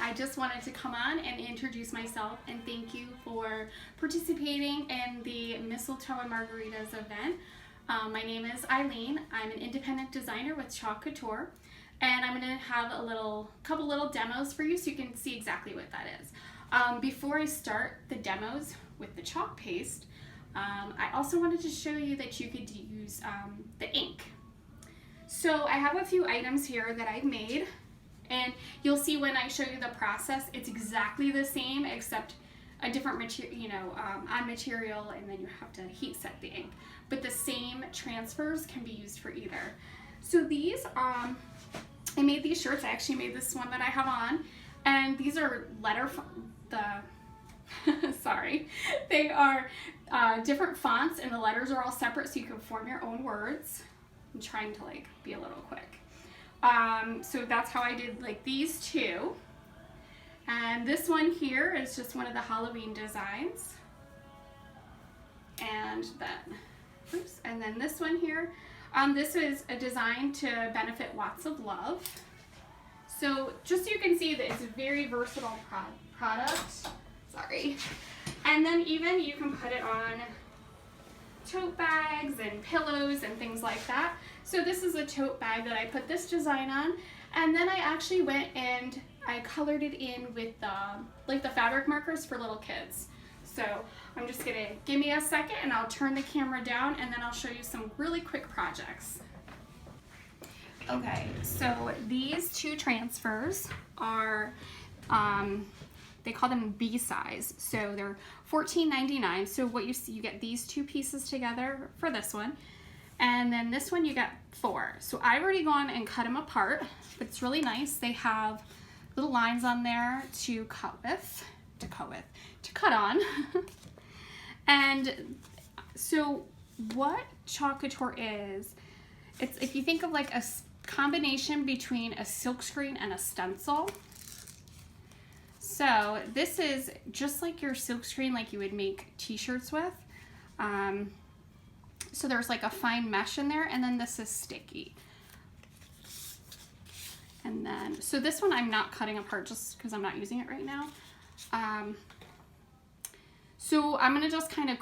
I just wanted to come on and introduce myself and thank you for participating in the Mistletoe Margaritas event. My name is Eileen. I'm an independent designer with Chalk Couture, and I'm going to have a couple little demos for you so you can see exactly what that is. Before I start the demos with the chalk paste, I also wanted to show you that you could use the ink. So I have a few items here that I've made, and you'll see when I show you the process, it's exactly the same except a different material, on material, and then you have to heat set the ink. But the same transfers can be used for either. So these, I made these shirts. I actually made this one that I have on, and these are sorry, they are different fonts, and the letters are all separate so you can form your own words. I'm trying to be a little quick. So that's how I did these two. And this one here is just one of the Halloween designs. And then this one here, this is a design to benefit Watts of Love. So just so you can see that it's a very versatile product. Sorry. And then even you can put it on tote bags and pillows and things like that. So this is a tote bag that I put this design on, and then I actually went and I colored it in with the fabric markers for little kids. So I'm just gonna give me a second and I'll turn the camera down, and then I'll show you some really quick projects. Okay, so these two transfers are they call them B size, so they're $14.99. So what you see, you get these two pieces together for this one, and then this one you get 4. So I've already gone and cut them apart, but it's really nice. They have little lines on there to cut on. And so what Chalk Couture is, it's, if you think of a combination between a silkscreen and a stencil. So this is just like your silkscreen, like you would make t-shirts with. So there's a fine mesh in there, and then this is sticky. And then, so this one I'm not cutting apart just because I'm not using it right now. So I'm gonna just kind of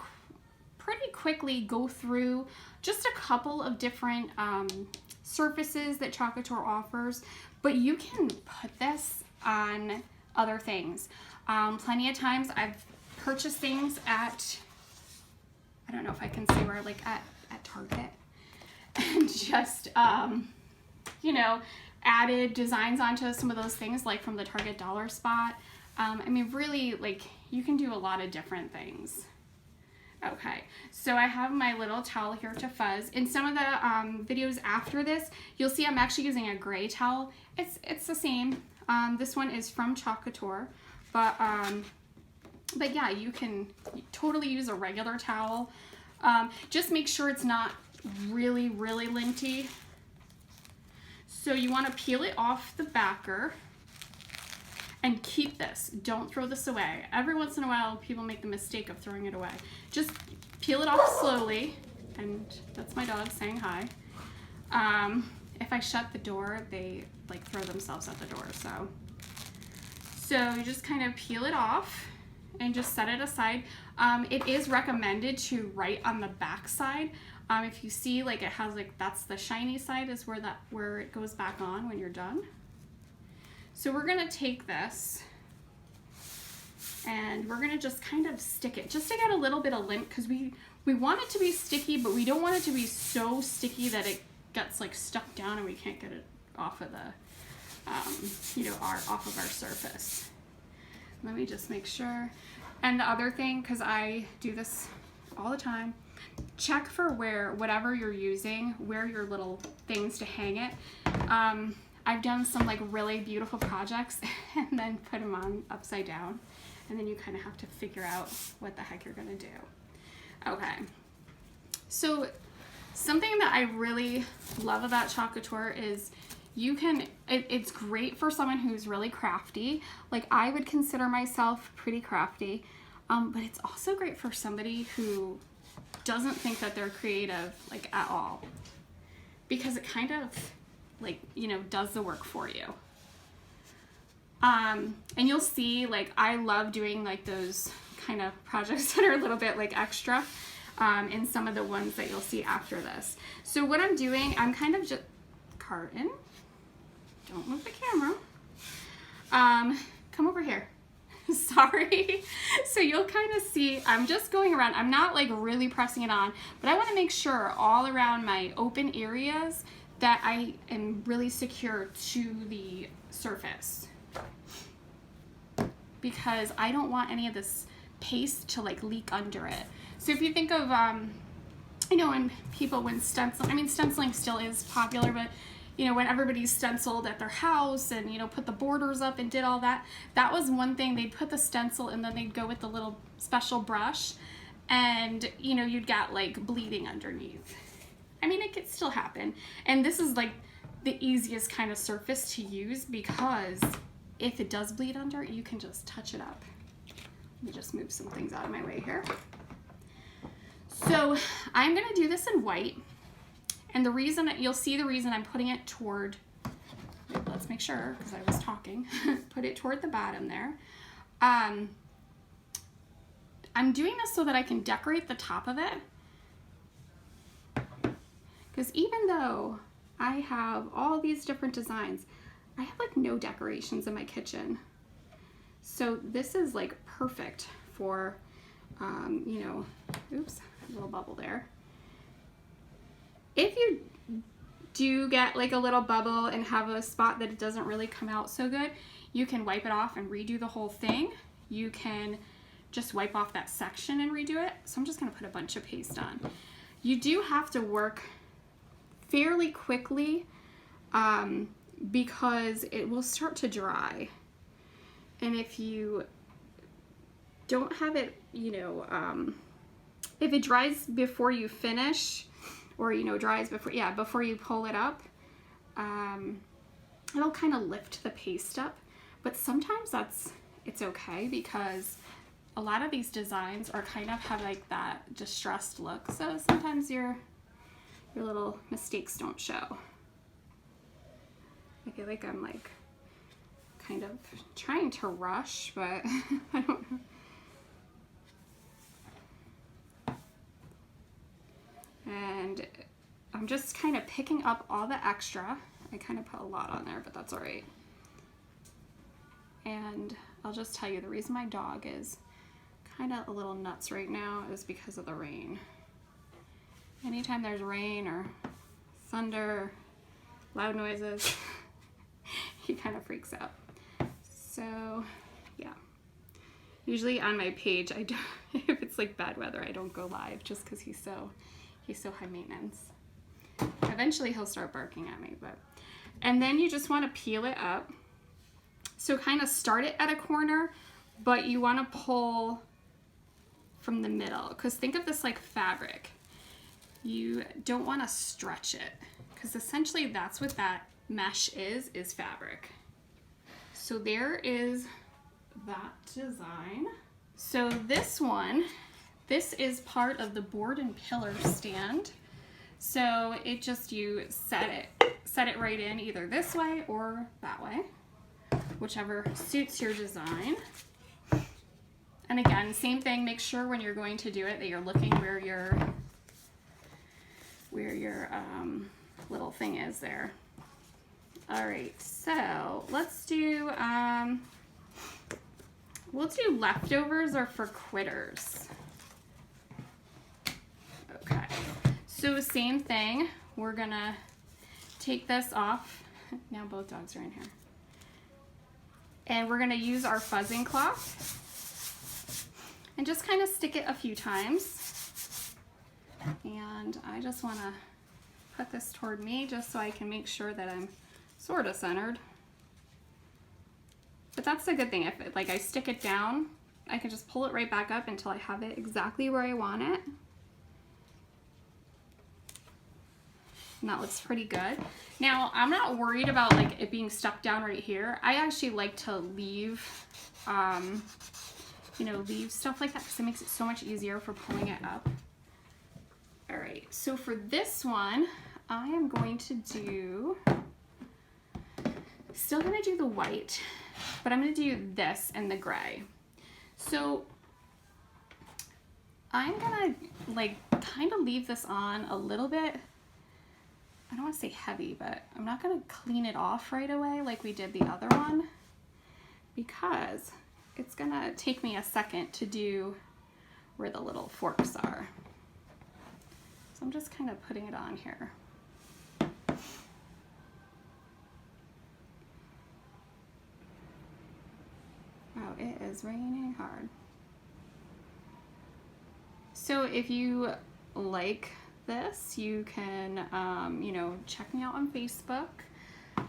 pretty quickly go through just a couple of different surfaces that Chalk Couture offers, but you can put this on other things. Plenty of times I've purchased things at, I don't know if I can say where, at Target, and just, added designs onto some of those things, from the Target dollar spot. I mean, really, you can do a lot of different things. Okay, so I have my little towel here to fuzz. In some of the videos after this, you'll see I'm actually using a gray towel. It's the same. This one is from Chalk Couture, but yeah, you can totally use a regular towel. Just make sure it's not really, really linty. So you want to peel it off the backer and keep this. Don't throw this away. Every once in a while, people make the mistake of throwing it away. Just peel it off slowly, and that's my dog saying hi. If I shut the door, they throw themselves out the door. So you just kind of peel it off and just set it aside. It is recommended to write on the back side. If you see it has that's the shiny side is where it goes back on when you're done. So we're gonna take this and we're gonna just kind of stick it just to get a little bit of lint, because we want it to be sticky, but we don't want it to be so sticky that it gets stuck down and we can't get it off of the off of our surface. Let me just make sure. And the other thing, because I do this all the time, check for whatever you're using, where your little things to hang it. I've done some really beautiful projects and then put them on upside down, and then you kind of have to figure out what the heck you're gonna do. Okay, so something that I really love about Chalk Couture is it's great for someone who's really crafty. I would consider myself pretty crafty, but it's also great for somebody who doesn't think that they're creative at all, because it kind of does the work for you. And you'll see, like, I love doing like those kind of projects that are a little bit like extra in some of the ones that you'll see after this. So what I'm doing, I'm kind of just, Carton, don't move the camera. Come over here. Sorry. So you'll kind of see, I'm just going around. I'm not like really pressing it on, but I want to make sure all around my open areas that I am really secure to the surface, because I don't want any of this paste to like leak under it. So if you think of, you know, when stenciling, I mean, stenciling still is popular, but you know, when everybody's stenciled at their house and, you know, put the borders up and did all that, that was one thing. They'd put the stencil and then they'd go with the little special brush and, you know, you'd get like bleeding underneath. I mean, it could still happen. And this is like the easiest kind of surface to use, because if it does bleed under, you can just touch it up. Let me just move some things out of my way here. So I'm gonna do this in white. And the reason that you'll see, the reason I'm putting it toward, let's make sure, because I was talking, put it toward the bottom there. I'm doing this so that I can decorate the top of it. Because even though I have all these different designs, I have like no decorations in my kitchen. So this is like perfect for, you know, oops, a little bubble there. If you do get like a little bubble and have a spot that it doesn't really come out so good, you can wipe it off and redo the whole thing. You can just wipe off that section and redo it. So I'm just gonna put a bunch of paste on. You do have to work fairly quickly because it will start to dry. And if you don't have it, you know, if it dries before you finish, or, you know, dries before, yeah, before you pull it up, it'll kind of lift the paste up. But sometimes it's okay, because a lot of these designs are kind of have like that distressed look. So sometimes your little mistakes don't show. I feel like I'm like kind of trying to rush, but I don't know. And I'm just kind of picking up all the extra. I kind of put a lot on there, but that's all right. And I'll just tell you, the reason my dog is kind of a little nuts right now is because of the rain. Anytime there's rain or thunder, loud noises, he kind of freaks out. So yeah, usually on my page, I don't, if it's like bad weather, I don't go live just because he's so high maintenance. Eventually he'll start barking at me, but, and then you just want to peel it up. So kind of start it at a corner, but you want to pull from the middle, because think of this like fabric. You don't want to stretch it, because essentially that's what that mesh is fabric. So there is that design. So this one, this is part of the board and pillar stand. So it just, you set it right in either this way or that way, whichever suits your design. And again, same thing, make sure when you're going to do it that you're looking where your little thing is there. All right, so let's do, we'll do leftovers or for quitters. Okay, so same thing, we're gonna take this off. Now both dogs are in here. And we're gonna use our fuzzing cloth and just kind of stick it a few times. And I just wanna put this toward me just so I can make sure that I'm sort of centered. But that's the good thing, if it, like I stick it down, I can just pull it right back up until I have it exactly where I want it. And that looks pretty good. Now, I'm not worried about like it being stuck down right here. I actually like to leave, you know, leave stuff like that because it makes it so much easier for pulling it up. All right, so for this one, I am going to do, still gonna do the white, but I'm gonna do this in the gray. So I'm gonna like kind of leave this on a little bit. I don't want to say heavy, but I'm not gonna clean it off right away like we did the other one, because it's gonna take me a second to do where the little forks are. So I'm just kind of putting it on here. Oh, it is raining hard. So if you like this, you can, you know, check me out on Facebook.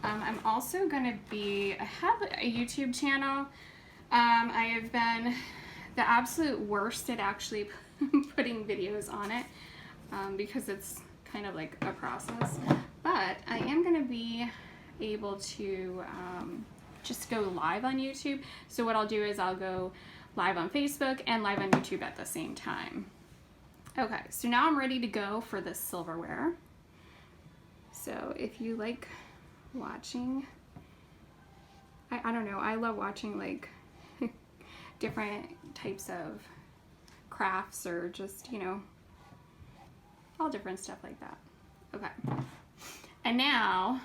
I'm also gonna I have a YouTube channel. I have been the absolute worst at actually putting videos on it, because it's kind of like a process, but I am gonna be able to just go live on YouTube. So what I'll do is I'll go live on Facebook and live on YouTube at the same time. Okay, so now I'm ready to go for this silverware. So if you like watching, I don't know, I love watching like different types of crafts, or just, you know, all different stuff like that. Okay, and now,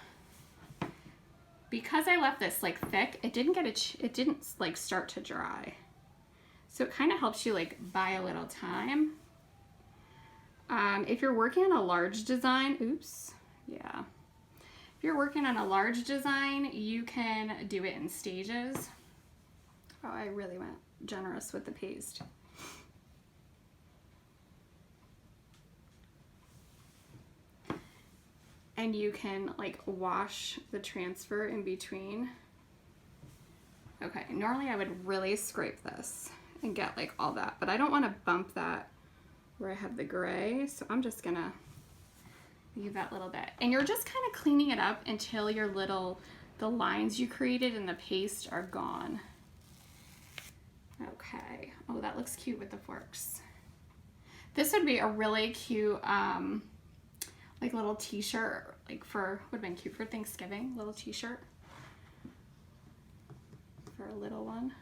because I left this like thick, it didn't like start to dry. So it kind of helps you like buy a little time. If you're working on a large design, if you're working on a large design, you can do it in stages. Oh, I really went generous with the paste. And you can like wash the transfer in between. Okay, normally I would really scrape this and get like all that, but I don't want to bump that where I have the gray, so I'm just gonna leave that little bit. And you're just kind of cleaning it up until the lines you created in the paste are gone. Okay, oh, that looks cute with the forks. This would be a really cute like little t-shirt, like would have been cute for Thanksgiving, little t-shirt for a little one.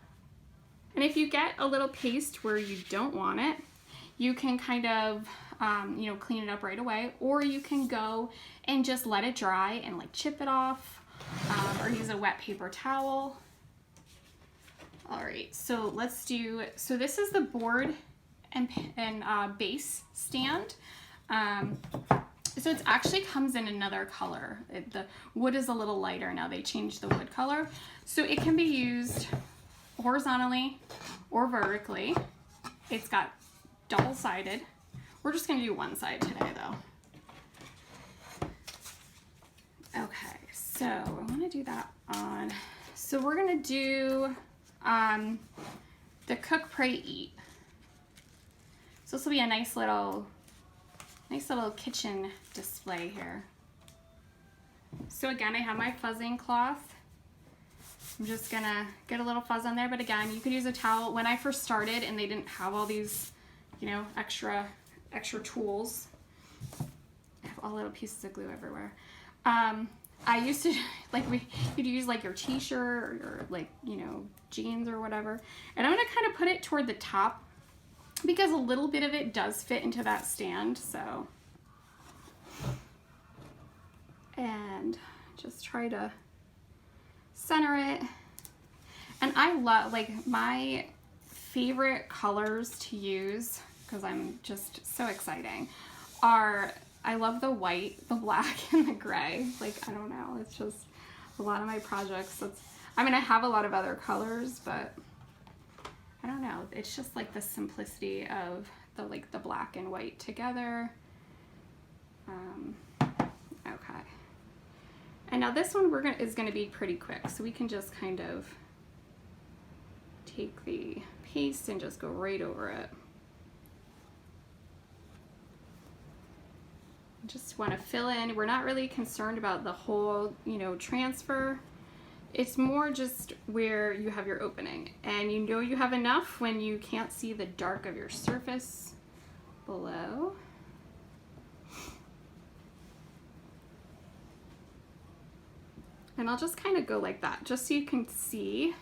And if you get a little paste where you don't want it, you can kind of, you know, clean it up right away, or you can go and just let it dry and like chip it off, or use a wet paper towel. All right, so so this is the board and base stand. So it actually comes in another color. The wood is a little lighter now. They changed the wood color. So it can be used horizontally or vertically. It's got double-sided. We're just gonna do one side today though. Okay, so I wanna do that on, so we're gonna do the Cook, Pray, Eat. So this will be a nice little kitchen display here. So again, I have my fuzzing cloth. I'm just gonna get a little fuzz on there, but again, you could use a towel. When I first started and they didn't have all these, you know, extra tools, I have all little pieces of glue everywhere. I used to, like, you'd use like your t-shirt or your, like, you know, jeans or whatever. And I'm gonna kind of put it toward the top because a little bit of it does fit into that stand, so. And just try to center it. And I love, like, my favorite colors to use, because I'm just so exciting, are, I love the white, the black, and the gray. Like, I don't know, it's just a lot of my projects. I mean, I have a lot of other colors, but I don't know. It's just like the simplicity of the black and white together. Okay. And now this one is gonna be pretty quick, so we can just kind of take the paste and just go right over it. Just want to fill in. We're not really concerned about the whole, you know, transfer. It's more just where you have your opening, and you know you have enough when you can't see the dark of your surface below. And I'll just kind of go like that, just so you can see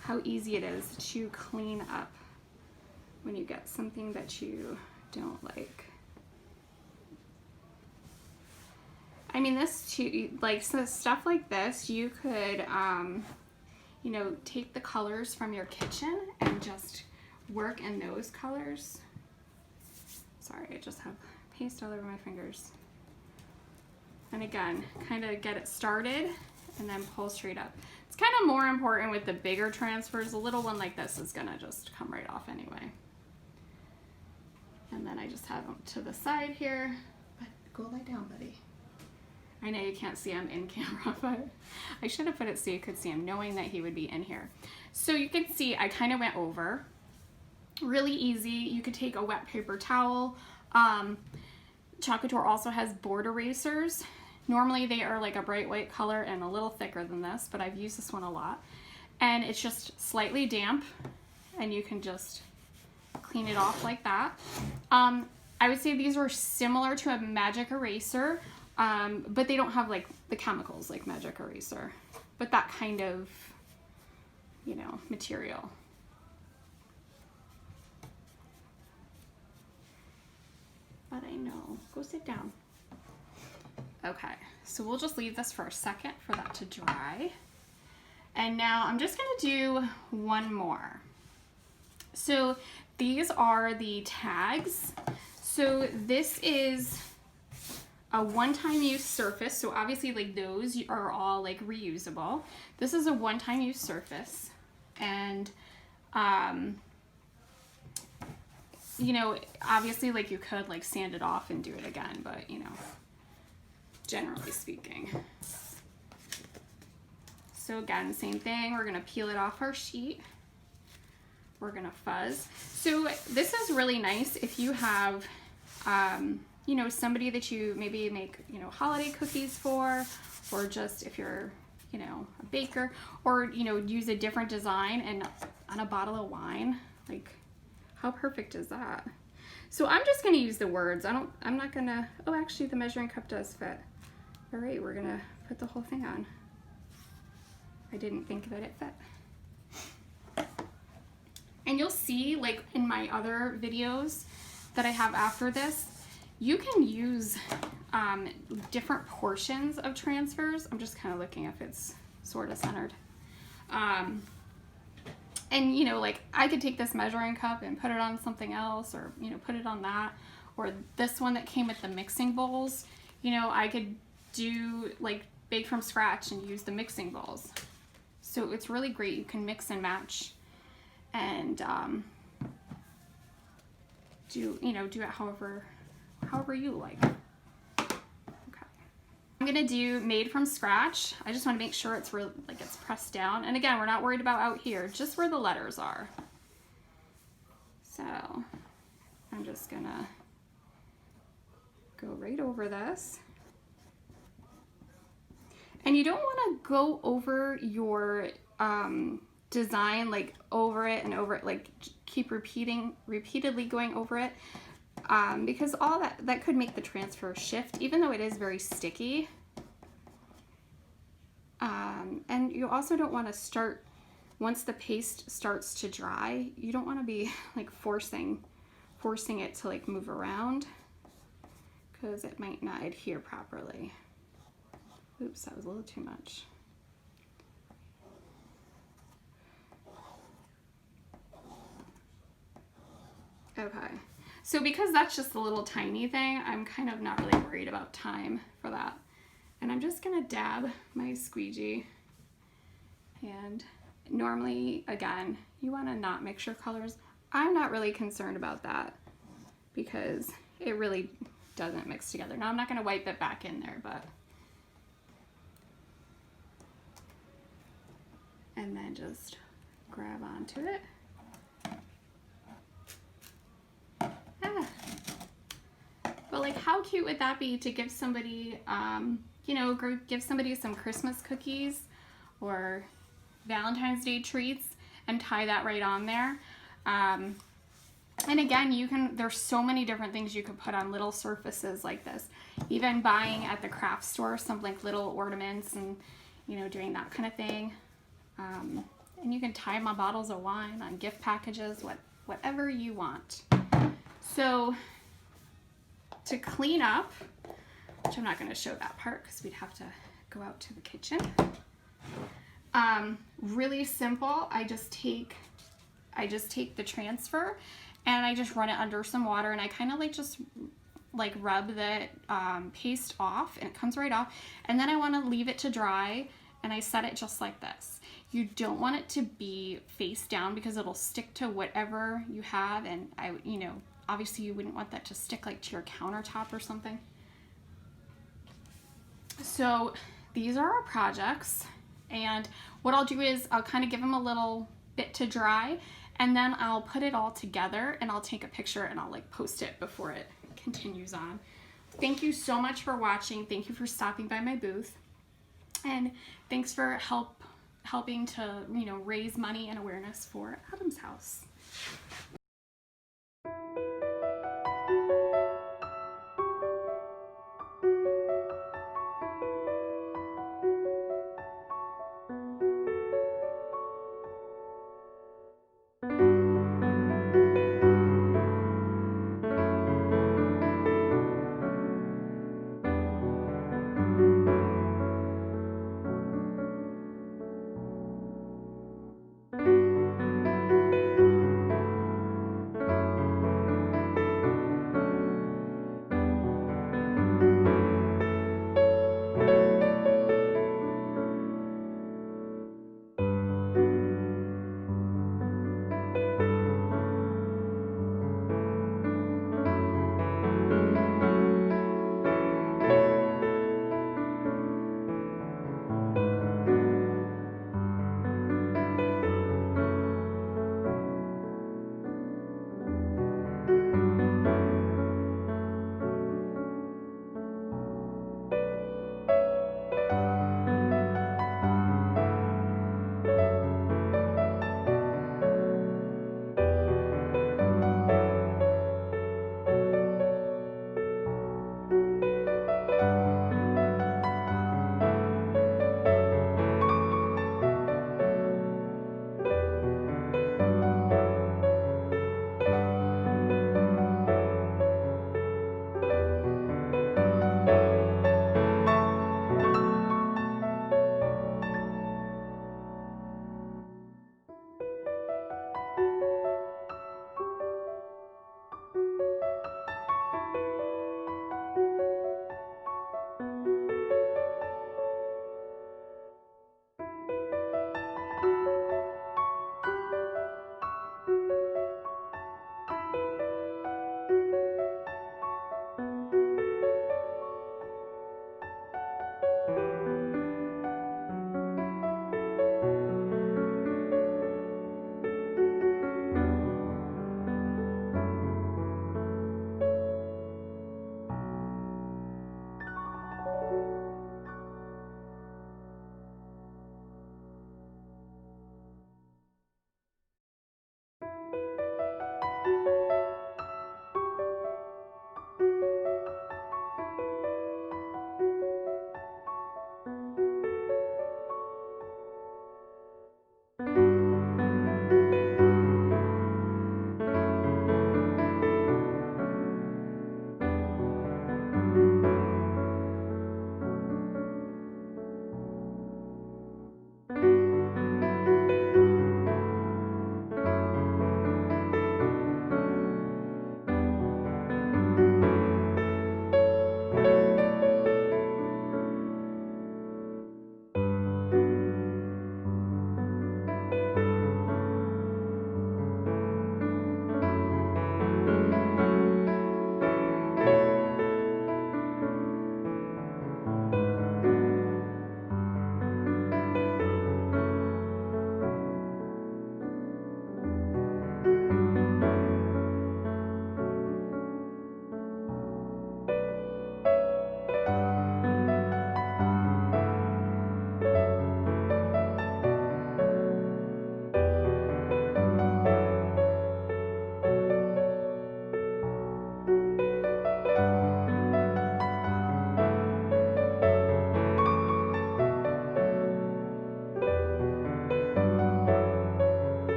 how easy it is to clean up when you get something that you don't like. I mean, this too, like, so stuff like this, you could, you know, take the colors from your kitchen and just work in those colors. Sorry, I just have paste all over my fingers. And again, kind of get it started and then pull straight up. It's kind of more important with the bigger transfers. A little one like this is gonna just come right off anyway. And then I just have them to the side here, but go lie down, buddy. I know you can't see him in camera, but I should have put it so you could see him, knowing that he would be in here. So you can see I kind of went over. Really easy. You could take a wet paper towel. Chocolate also has board erasers. Normally they are like a bright white color and a little thicker than this, but I've used this one a lot. And it's just slightly damp, and you can just clean it off like that. I would say these are similar to a magic eraser, but they don't have like the chemicals like magic eraser, but that kind of, you know, material. But I know, go sit down. Okay, so we'll just leave this for a second for that to dry. And now I'm just gonna do one more. So these are the tags. So this is a one-time use surface. So obviously like those are all like reusable. This is a one-time use surface. And you know, obviously like you could like sand it off and do it again, but you know, generally speaking. So again, same thing, we're gonna peel it off our sheet. We're gonna fuzz. So this is really nice if you have, you know, somebody that you maybe make, you know, holiday cookies for, or just if you're, you know, a baker, or, you know, use a different design and on a bottle of wine. Like, how perfect is that? So I'm just gonna use the words. I'm not gonna, oh, actually the measuring cup does fit. All right, we're gonna put the whole thing on. I didn't think that it fit. And you'll see, like in my other videos that I have after this, you can use different portions of transfers. I'm just kind of looking if it's sort of centered. And you know, like I could take this measuring cup and put it on something else, or, you know, put it on that, or this one that came with the mixing bowls. You know, I could do like bake from scratch and use the mixing bowls. So it's really great. You can mix and match and do it however you like. Okay. I'm gonna do made from scratch. I just want to make sure it's real, like it's pressed down. And again, we're not worried about out here, just where the letters are. So I'm just gonna go right over this. And you don't want to go over your design, like over it and over it, like keep repeatedly going over it, because all that could make the transfer shift, even though it is very sticky. And you also don't want to start, once the paste starts to dry, you don't want to be like forcing it to like move around, because it might not adhere properly. Oops, that was a little too much. Okay, so because that's just a little tiny thing, I'm kind of not really worried about time for that. And I'm just gonna dab my squeegee. And normally, again, you wanna not mix your colors. I'm not really concerned about that because it really doesn't mix together. Now I'm not gonna wipe it back in there, but. And then just grab onto it. But like, how cute would that be to give somebody, you know, give somebody some Christmas cookies or Valentine's Day treats and tie that right on there. And again, there's so many different things you could put on little surfaces like this. Even buying at the craft store some like little ornaments and, you know, doing that kind of thing. And you can tie my bottles of wine on gift packages, whatever you want. So to clean up, which I'm not going to show that part because we'd have to go out to the kitchen. Really simple. I just take the transfer and I just run it under some water, and I kind of like just like rub the paste off, and it comes right off. And then I want to leave it to dry, and I set it just like this. You don't want it to be face down because it'll stick to whatever you have, and you know, obviously you wouldn't want that to stick like to your countertop or something. So these are our projects, and what I'll do is I'll kind of give them a little bit to dry, and then I'll put it all together and I'll take a picture and I'll like post it before it continues on. Thank you so much for watching. Thank you for stopping by my booth, and thanks for helping to, you know, raise money and awareness for Adam's House.